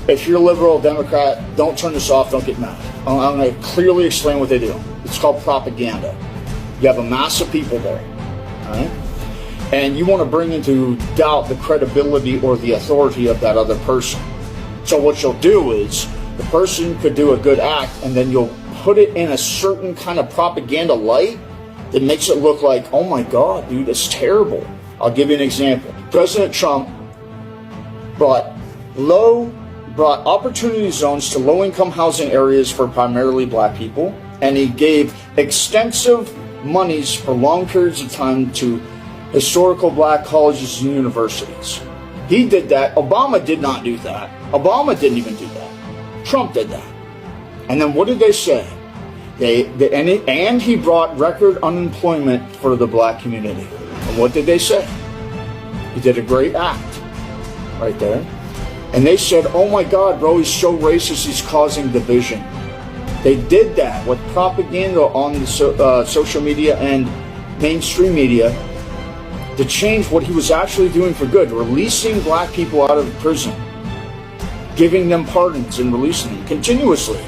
If you're a liberal Democrat, don't turn this off, don't get mad. I'm going to clearly explain what they do. It's called propaganda. You have a mass of people there, all right? And you want to bring into doubt the credibility or the authority of that other person. So what you'll do is, the person could do a good act, and then you'll put it in a certain kind of propaganda light that makes it look like, oh my God, dude, it's terrible. I'll give you an example. President Trump brought opportunity zones to low-income housing areas for primarily black people, and he gave extensive monies for long periods of time to historical black colleges and universities. He did that. Obama did not do that. Obama didn't even do that. Trump did that. And then what did they say? And he brought record unemployment for the black community. And what did they say? He did a great act right there. And they said, oh my God, bro, he's so racist, he's causing division. They did that with propaganda on the social media and mainstream media to change what he was actually doing for good, releasing black people out of prison, giving them pardons and releasing them continuously.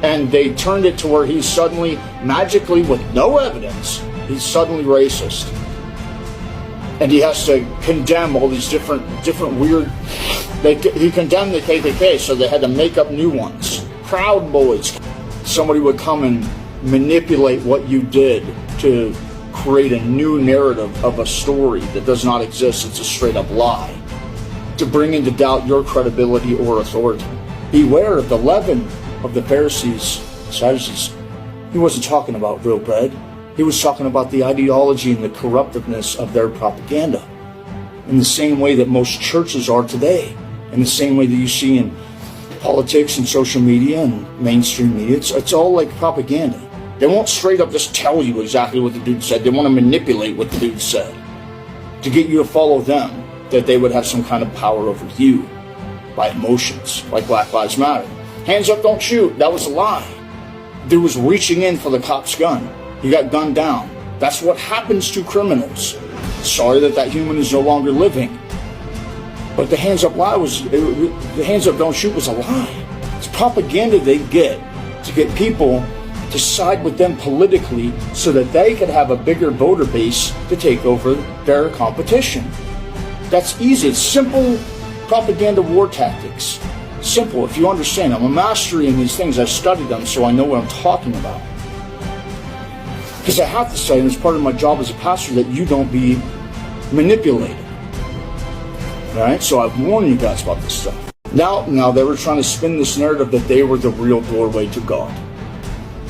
And they turned it to where he's suddenly, magically, with no evidence, he's suddenly racist. And he has to condemn all these different weird... He condemned the KKK, so they had to make up new ones. Proud Boys. Somebody would come and manipulate what you did to create a new narrative of a story that does not exist. It's a straight up lie. To bring into doubt your credibility or authority. Beware of the leaven of the Pharisees, Sadducees. He wasn't talking about real bread. He was talking about the ideology and the corruptiveness of their propaganda. In the same way that most churches are today. In the same way that you see in politics and social media and mainstream media. It's all like propaganda. They won't straight up just tell you exactly what the dude said. They want to manipulate what the dude said to get you to follow them, that they would have some kind of power over you by emotions, like Black Lives Matter. Hands up, don't shoot. That was a lie. Dude was reaching in for the cop's gun. He got gunned down. That's what happens to criminals. Sorry that human is no longer living. But the hands up lie was, the hands up don't shoot was a lie. It's propaganda they get to get people to side with them politically so that they could have a bigger voter base to take over their competition. That's easy. It's simple propaganda war tactics. Simple, if you understand. I'm a master in these things. I've studied them, so I know what I'm talking about. Because I have to say, and it's part of my job as a pastor, that you don't be manipulated. Alright, so I've warned you guys about this stuff. Now they were trying to spin this narrative that they were the real doorway to God.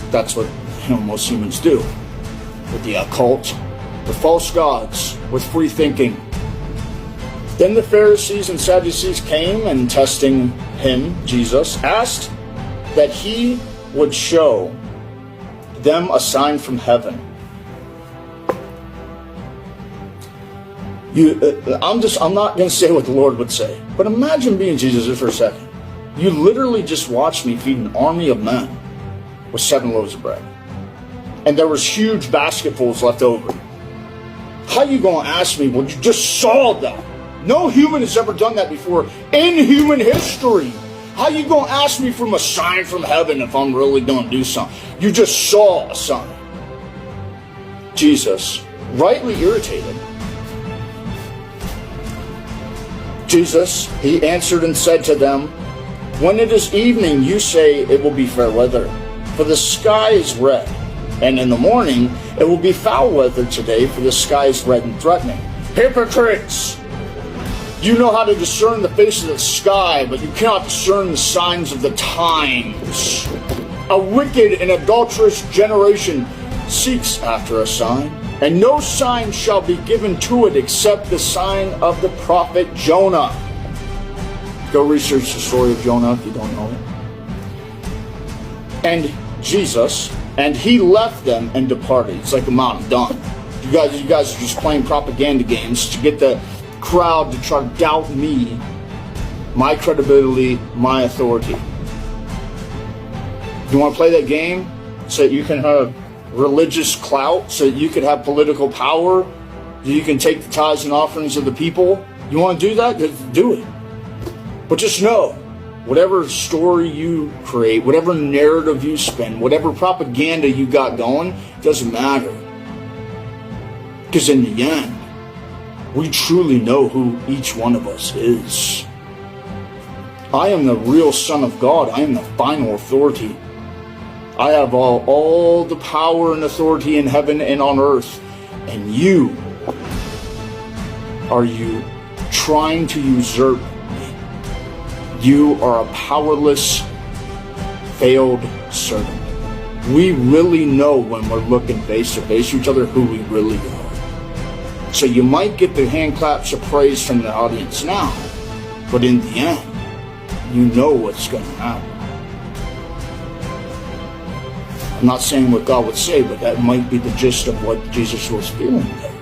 That's what most humans do. With the occult, with false gods, with free thinking. Then the Pharisees and Sadducees came and, testing him, Jesus, asked that he would show them a sign from heaven. I'm not going to say what the Lord would say, but imagine being Jesus just for a second. You literally just watched me feed an army of men with 7 loaves of bread, and there was huge basketfuls left over. How you going to ask me? Well, you just saw that. No human has ever done that before in human history. How you going to ask me for a sign from heaven if I'm really going to do something? You just saw a sign. Jesus, rightly irritated. Jesus, he answered and said to them, when it is evening, you say it will be fair weather, for the sky is red. And in the morning, it will be foul weather today, for the sky is red and threatening. Hypocrites! You know how to discern the face of the sky, but you cannot discern the signs of the times. A wicked and adulterous generation seeks after a sign, and no sign shall be given to it except the sign of the prophet Jonah. Go research the story of Jonah if you don't know it. And Jesus, and he left them and departed. It's like, I'm done. You guys are just playing propaganda games to get the crowd to try to doubt me, my credibility, my authority. You want to play that game so that you can have religious clout, so that you can have political power, so you can take the tithes and offerings of the people? You want to do that? Do it. But just know, whatever story you create, whatever narrative you spin, whatever propaganda you got going, doesn't matter. Because in the end, we truly know who each one of us is. I am the real Son of God. I am the final authority. I have all the power and authority in heaven and on earth. And you, are you trying to usurp me? You are a powerless, failed servant. We really know when we're looking face to face with each other who we really are. So you might get the hand claps of praise from the audience now, but in the end, you know what's going to happen. I'm not saying what God would say, but that might be the gist of what Jesus was feeling there.